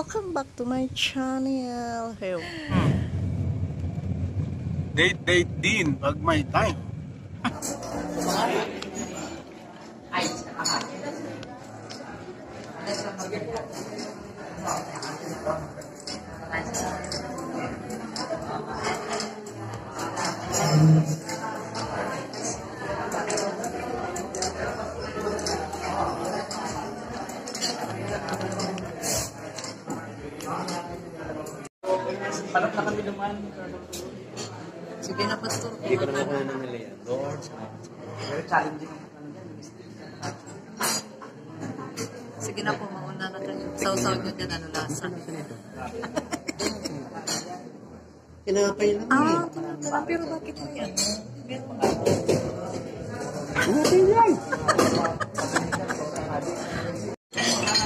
Welcome back to my channel. Hey. Date din pag may time. Parang na kami naman. Sige na, Pastor. Hindi ko naman kung ano nila yan. Lord. Very challenging. Sige na po, mauna na kayo. Sausaw nyo dyan, ano lasa. Kinapay lang. Pero bakit mo yan? Kinapay yan.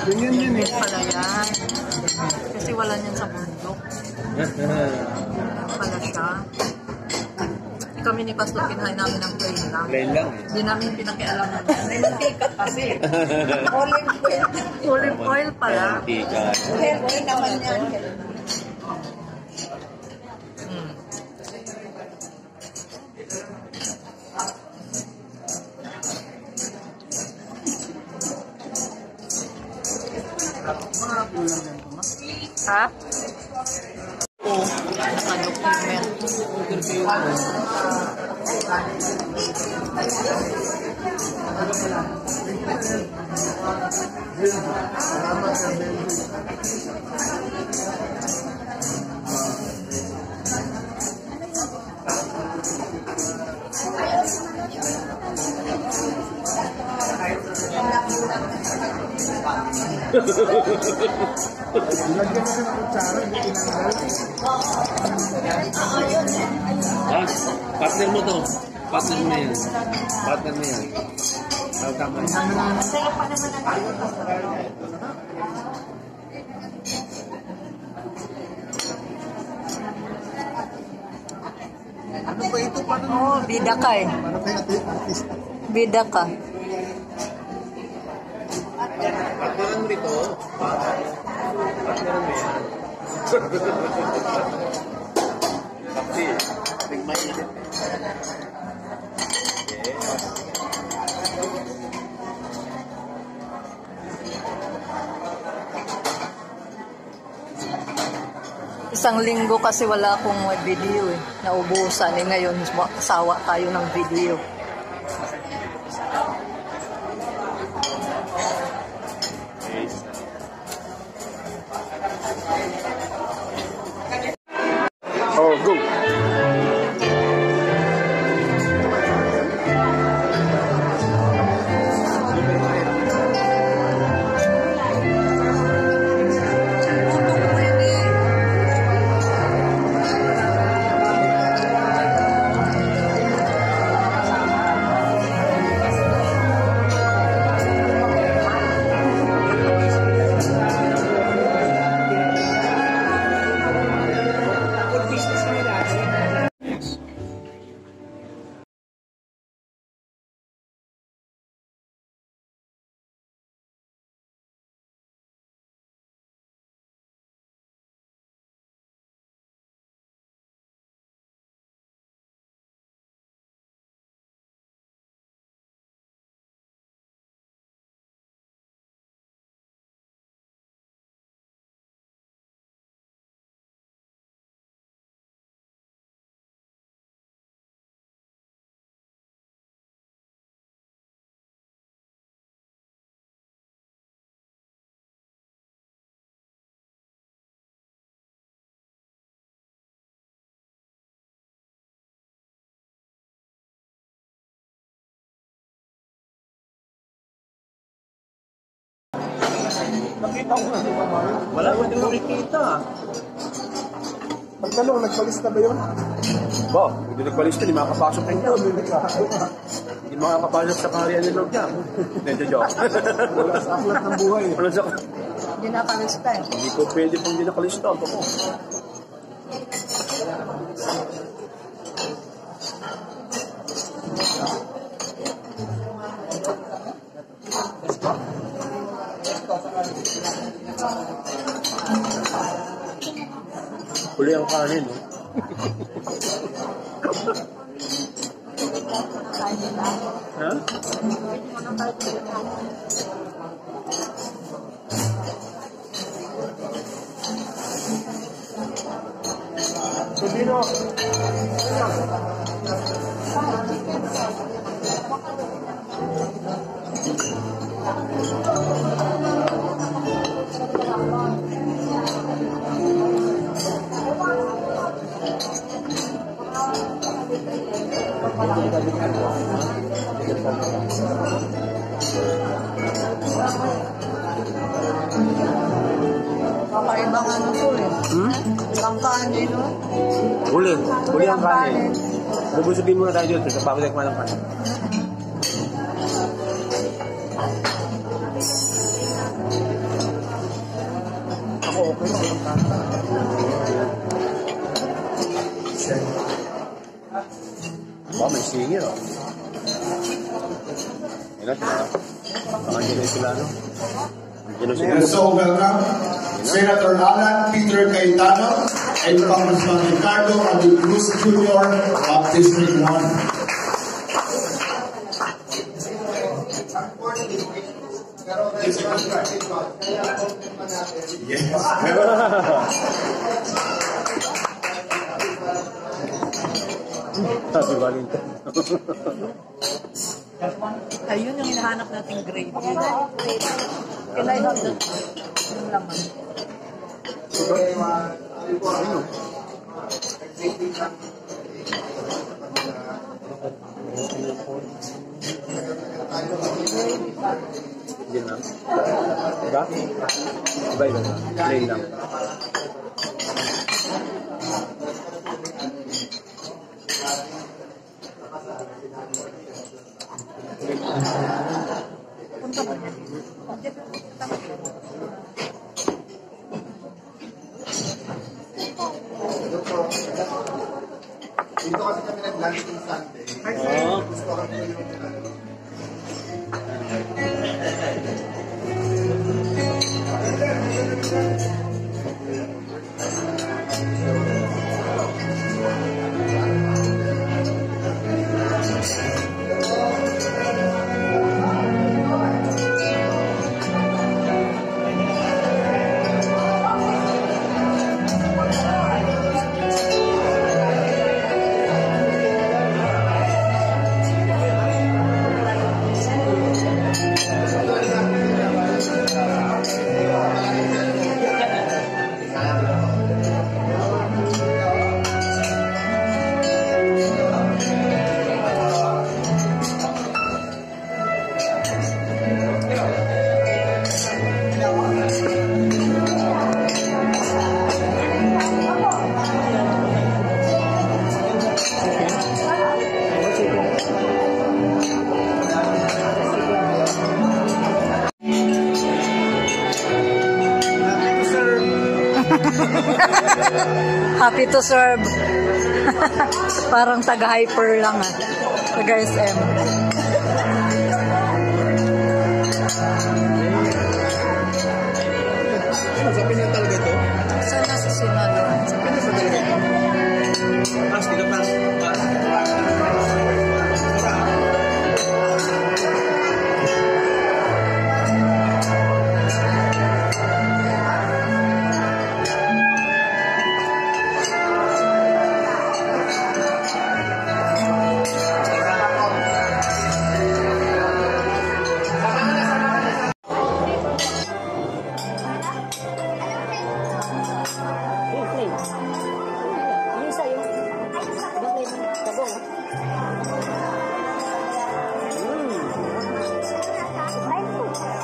Ganyan yan eh. Pala yan. Kasi wala niyan sa bundok. Pala siya. Kami ni Pastor, kinahain namin ng plain lang. Plain lang eh. Hindi namin pinakialaman. May mantika kasi. Olive oil. Olive oil pala. Mantika. Olive oil naman yan. Ha? Oo. Partner mo to. Partner mo yan. Partner mo yan. Tama yan. Ano ba ito? Oo, bida ka eh. Bida ka. Partneran mo rito. Partneran mo yan. Kasi, nagmainit eh. Isang linggo kasi wala akong video eh. Naubusan eh. Ngayon, sawa tayo ng video. Oh, go. Nakita ko na. Wala ko din makikita. Pagtanong, nagpalista ba yun? Ba, hindi nagpalista, hindi makakapasok kayo niya. Hindi makakapasok sa kaharian ni Lord niya. Hindi, joke. Wala sa aklat ng buhay. Wala sa... Hindi nakalista eh. Hindi ko pwede pong hindi nakalista. Ako. Let's go. Huli ang kanin, no? Ha? Subino! Kakaibang ano to eh. Ibang kanin, no? Huli ang kanin. Bubusugin muna tayo dito sa pagkakas ng kanin. Ako okay lang. Ba, may singil, oh. Yan sila. Nandiyan sila, no? And so welcome Senator Alan Peter Cayetano and Congressman Ricardo Abel Cruz Jr. of District 1. Yes. Happy Valentine. Ayun yung hinahanap nating gravy. Can I have that? Yung laman. Yan lang. Diba? Diba yun? Plain lang. Punta ba niya? Dito kasi kami nag-lunch ng Sunday. Gusto kami Happy to serve. Parang taga-hyper lang ah. Taga-SM. Sa Pinas talaga ito? Saan nasa Sinalo? Sa Pinas talaga ito? Pas, di ka pas.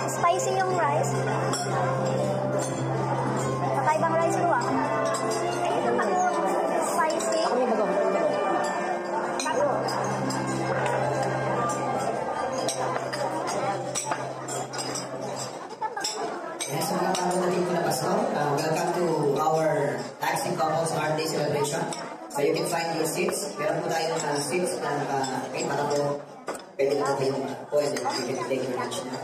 Spicy yung rice. Kakaibang rice ko ah. Spicy. Yes, mga pagdating po na Pasko. Welcome to our Taxing Couples Birthday Celebration. So you can find your seats. Meron po tayo ng seats na naka-pay para po pwede na po kayong po and then you can take your lunch na.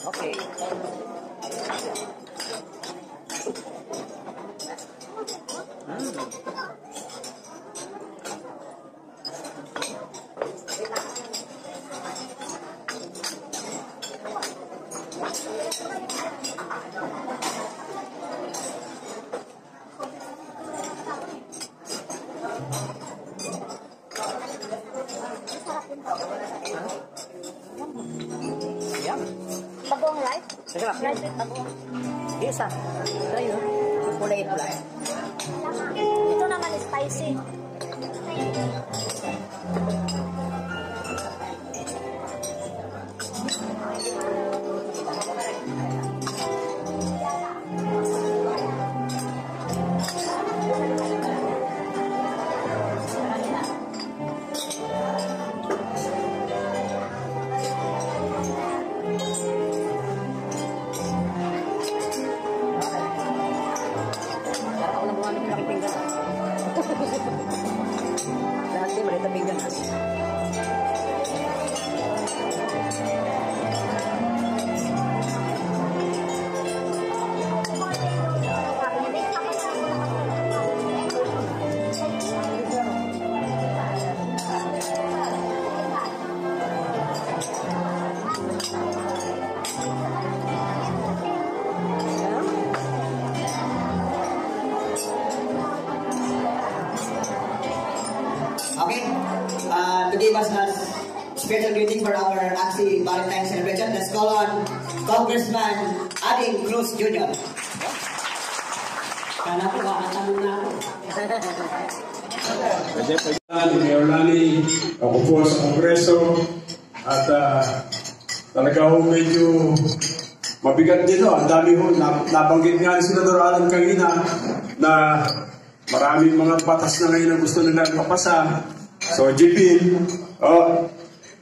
Okay. Rice with ako. Isa. Ayun. Kulay pula. Ito naman is spicy. Dati malita pinggan. Okay. To give us a special greeting for our AXI Valentine's celebration, let's call on Congressman Ading Cruz Jr. Kala ko kakatanong na ako. Ni Mayor Lani, ako po sa Kongreso at talaga ho medyo mabigat dito. Ang dami ho, nabanggit nga ni Senador Alan kanina na maraming mga batas na ngayon na gusto nila ipapasa. So, Jipin,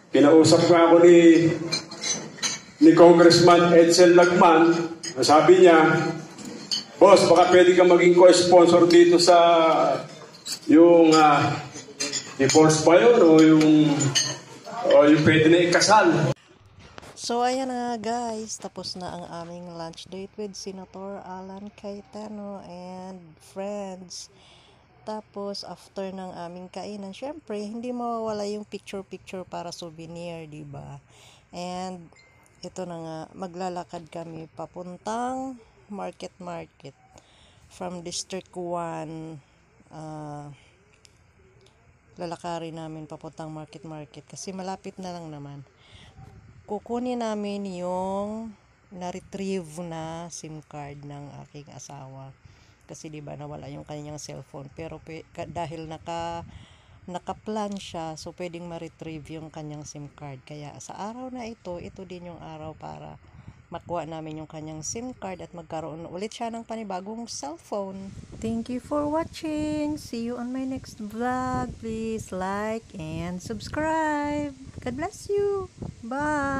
kinausap nga ako ni Congressman Edsel Lagman. Sabi niya, boss, baka pwede ka maging co-sponsor dito sa yung divorce ba yun o yung pwede na ikasal. So, ayan na guys. Tapos na ang aming lunch date with Senator Alan Cayetano and friends. Tapos, after ng aming kainan, syempre, hindi mawawala yung picture-picture para souvenir, diba? And, ito na nga, maglalakad kami papuntang market. From District 1, lalakarin namin papuntang market. Kasi malapit na lang naman. Kukunin namin yung na-retrieve na SIM card ng aking asawa. Kasi diba nawala yung kanyang cellphone, pero dahil naka-plan siya, so pwedeng ma-retrieve yung kanyang SIM card. Kaya sa araw na ito din yung araw para makuha namin yung kanyang SIM card at magkaroon ulit siya ng panibagong cellphone. Thank you for watching. See you on my next vlog. Please like and subscribe. God bless you. Bye.